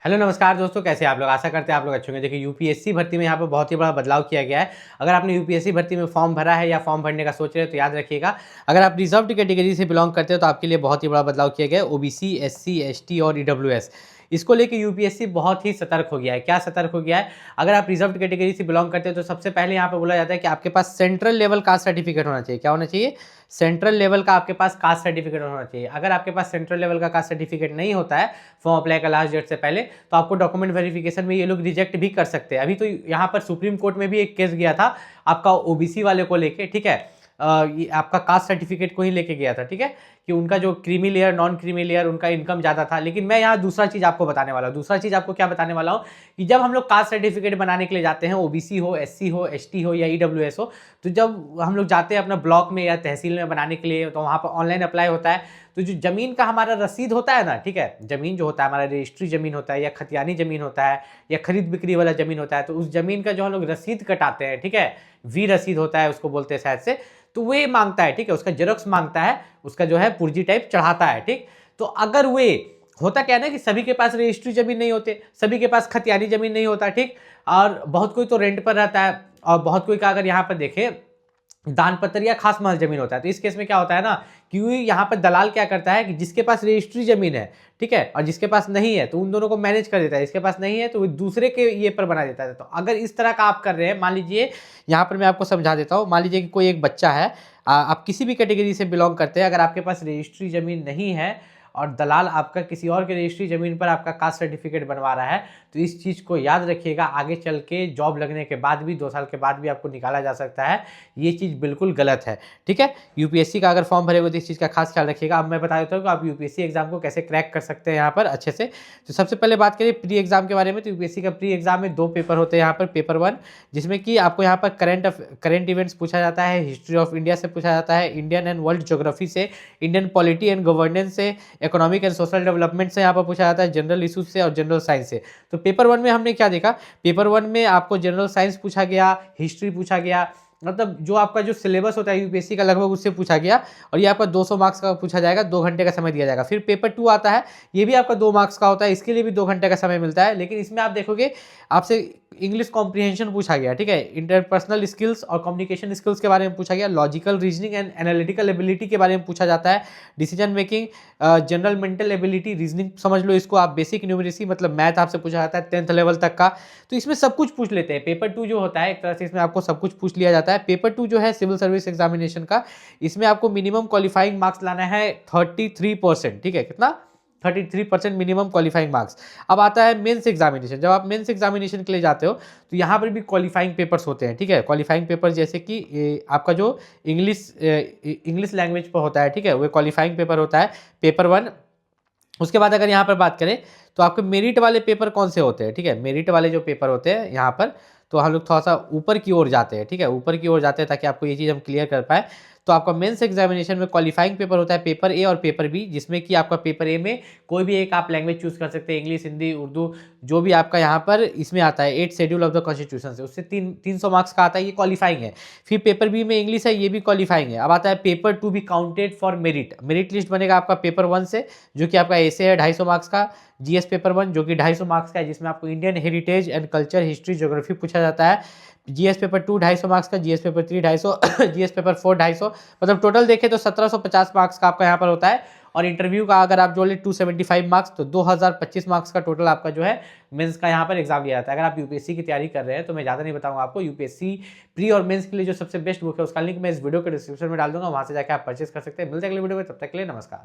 Hello नमस्कार दोस्तों, कैसे आप लोग। आशा करते हैं आप लोग अच्छे होंगे। देखिए यूपीएससी भर्ती में यहाँ पर बहुत ही बड़ा बदलाव किया गया है। अगर आपने यूपीएससी भर्ती में फॉर्म भरा है या फॉर्म भरने का सोच रहे हो तो याद रखिएगा, अगर आप रिजर्व्ड कैटेगरी से बिलोंग करते हो तो आपके लिए बहुत ही बड़ा बदलाव किया गया है। ओबीसी, एससी, एसटी और ईडब्ल्यूएस, इसको लेके यूपीएससी बहुत ही सतर्क हो गया है। क्या सतर्क हो गया है? अगर आप रिजर्व्ड कैटेगरी से बिलोंग करते हो तो सबसे पहले यहाँ पे बोला जाता है कि आपके पास सेंट्रल लेवल कास्ट सर्टिफिकेट होना चाहिए। क्या होना चाहिए? सेंट्रल लेवल का आपके पास कास्ट सर्टिफिकेट होना चाहिए। अगर आपके पास सेंट्रल लेवल का कास्ट सर्टिफिकेट नहीं होता है फॉर्म अप्लाई का लास्ट डेट से पहले, तो आपको डॉक्यूमेंट वेरिफिकेशन में ये लोग रिजेक्ट भी कर सकते हैं। अभी तो यहाँ पर सुप्रीम कोर्ट में भी एक केस गया था आपका ओबीसी वाले को लेके, ठीक है। ये आपका कास्ट सर्टिफिकेट को ही लेके गया था, ठीक है, कि उनका जो creamy layer, non creamy layer, उनका इनकम ज़्यादा था। लेकिन मैं यहाँ दूसरा चीज़ आपको बताने वाला हूँ। दूसरा चीज़ आपको क्या बताने वाला हूँ कि जब हम लोग कास्ट सर्टिफिकेट बनाने के लिए जाते हैं, ओबीसी हो, एससी हो, एसटी हो या ईडब्ल्यूएस हो, तो जब हम लोग जाते हैं अपना ब्लॉक में या तहसील में बनाने के लिए, तो वहाँ पर ऑनलाइन अप्लाई होता है। तो जो जमीन का हमारा रसीद होता है ना, ठीक है, जमीन जो होता है हमारा रजिस्ट्री जमीन होता है या खतियानी जमीन होता है या खरीद बिक्री वाला जमीन होता है, तो उस जमीन का जो हम लोग रसीद कटाते हैं, ठीक है, वी रसीद होता है उसको बोलते हैं शायद से, तो वे मांगता है, ठीक है, उसका जेरोक्स मांगता है, उसका जो है पुर्जी टाइप चढ़ाता है, ठीक। तो अगर वे होता क्या है ना कि सभी के पास रजिस्ट्री जमीन नहीं होते, सभी के पास खतियानी जमीन नहीं होता, ठीक, और बहुत कोई तो रेंट पर रहता है और बहुत कोई का अगर यहाँ पर देखे दान पत्र या खास महल जमीन होता है। तो इस केस में क्या होता है ना कि यहाँ पर दलाल क्या करता है कि जिसके पास रजिस्ट्री जमीन है, ठीक है, और जिसके पास नहीं है, तो उन दोनों को मैनेज कर देता है। इसके पास नहीं है तो वो दूसरे के ये पर बना देता है। तो अगर इस तरह का आप कर रहे हैं, मान लीजिए यहाँ पर मैं आपको समझा देता हूँ। मान लीजिए कि कोई एक बच्चा है, आप किसी भी कैटेगरी से बिलोंग करते हैं, अगर आपके पास रजिस्ट्री जमीन नहीं है और दलाल आपका किसी और के रजिस्ट्री जमीन पर आपका कास्ट सर्टिफिकेट बनवा रहा है, तो इस चीज़ को याद रखिएगा। आगे चल के जॉब लगने के बाद भी 2 साल के बाद भी आपको निकाला जा सकता है। ये चीज़ बिल्कुल गलत है, ठीक है। यूपीएससी का अगर फॉर्म भरेगा तो इस चीज़ का खास ख्याल रखिएगा। अब मैं बता देता हूँ कि आप यूपीएससी एग्जाम को कैसे क्रैक कर सकते हैं यहाँ पर अच्छे से। तो सबसे पहले बात करें प्री एग्जाम के बारे में, तो यूपीएससी का प्री एग्जाम में 2 पेपर होते हैं यहाँ पर। पेपर 1 जिसमें कि आपको यहाँ पर करंट इवेंट्स पूछा जाता है, हिस्ट्री ऑफ इंडिया से पूछा जाता है, इंडियन एंड वर्ल्ड ज्योग्राफी से, इंडियन पॉलिटी एंड गवर्नेंस से, इकोनॉमिक एंड सोशल डेवलपमेंट से यहाँ पर पूछा जाता है, जनरल इशूज से और जनरल साइंस से। तो पेपर 1 में हमने क्या देखा? पेपर 1 में आपको जनरल साइंस पूछा गया, हिस्ट्री पूछा गया, मतलब जो आपका जो सिलेबस होता है यूपीएससी का लगभग उससे पूछा गया, और ये आपका 200 मार्क्स का पूछा जाएगा, 2 घंटे का समय दिया जाएगा। फिर पेपर 2 आता है, ये भी आपका 2 मार्क्स का होता है, इसके लिए भी 2 घंटे का समय मिलता है। लेकिन इसमें आप देखोगे आपसे इंग्लिश कॉम्प्रिहेंशन पूछा गया, ठीक है, इंटरपर्सनल स्किल्स और कम्युनिकेशन स्किल्स के बारे में पूछा गया, logical reasoning and analytical ability के बारे में पूछा जाता है, decision making, general mental ability, reasoning समझ लो इसको आप, बेसिक न्यूमेरेसी मतलब मैथ आपसे पूछा जाता है 10th लेवल तक का। तो इसमें सब कुछ पूछ लेते हैं। पेपर 2 जो होता है एक तरह से इसमें आपको सब कुछ पूछ लिया जाता है। पेपर 2 जो है सिविल सर्विस एग्जामिनेशन का, इसमें आपको मिनिमम क्वालिफाइंग मार्क्स लाना है 33%, ठीक है, कितना? 33% मिनिमम क्वालिफाइंग मार्क्स। अब आता है मेंस एग्जामिनेशन। जब आप मेंस एग्जामिनेशन के लिए जाते हो तो यहाँ पर भी क्वालिफाइंग पेपर्स होते हैं, ठीक है। क्वालिफाइंग पेपर जैसे कि आपका जो इंग्लिश लैंग्वेज पर होता है, ठीक है, वो क्वालिफाइंग पेपर होता है पेपर 1। उसके बाद अगर यहाँ पर बात करें तो आपके मेरिट वाले पेपर कौन से होते हैं, ठीक है, मेरिट वाले जो पेपर होते हैं यहाँ पर, तो हम लोग थोड़ा सा ऊपर की ओर जाते हैं, ठीक है, ऊपर की ओर जाते हैं ताकि आपको ये चीज़ हम क्लियर कर पाए। तो आपका मेंस एग्जामिनेशन में क्वालिफाइंग पेपर होता है पेपर ए और पेपर बी, जिसमें कि आपका पेपर ए में कोई भी एक आप लैंग्वेज चूज कर सकते हैं, इंग्लिश, हिंदी, उर्दू, जो भी आपका यहाँ पर इसमें आता है 8 शेड्यूल ऑफ द कॉन्स्टिट्यूशन से, उससे 300 मार्क्स का आता है, ये क्वालिफाइंग है। फिर पेपर बी में इंग्लिश है, ये भी क्वालिफाइंग है। अब आता है पेपर 2 भी counted for merit. Merit list बनेगा आपका पेपर 1 से, जो कि आपका ऐसे है 250 मार्क्स का, जीएस पेपर 1 जो कि 250 मार्क्स का है, जिसमें आपको Indian heritage and culture, history, geography पूछा जाता है। जीएस पेपर 2 250 मार्क्स का, जीएस पेपर 3 250, जीएस पेपर 4 250, मतलब टोटल देखें तो 1750 मार्क्स का आपका यहाँ पर होता है। और इंटरव्यू का अगर आप जोड़ ले 275 मार्क्स, तो 2025 मार्क्स का टोटल आपका जो है मेंस का यहाँ पर एग्जाम लिया जाता है। अगर आप यूपीएससी की तैयारी कर रहे हैं तो मैं ज़्यादा नहीं बताऊंगा आपको। यूपीएससी प्री और मेंस के लिए जो सबसे बेस्ट बुक है उसका लिंक मैं इस वीडियो के डिस्क्रिप्शन में डाल दूंगा, वहाँ से जाकर आप परचेस कर सकते हैं। मिलते हैं अगले वीडियो में, तब तक के लिए नमस्कार।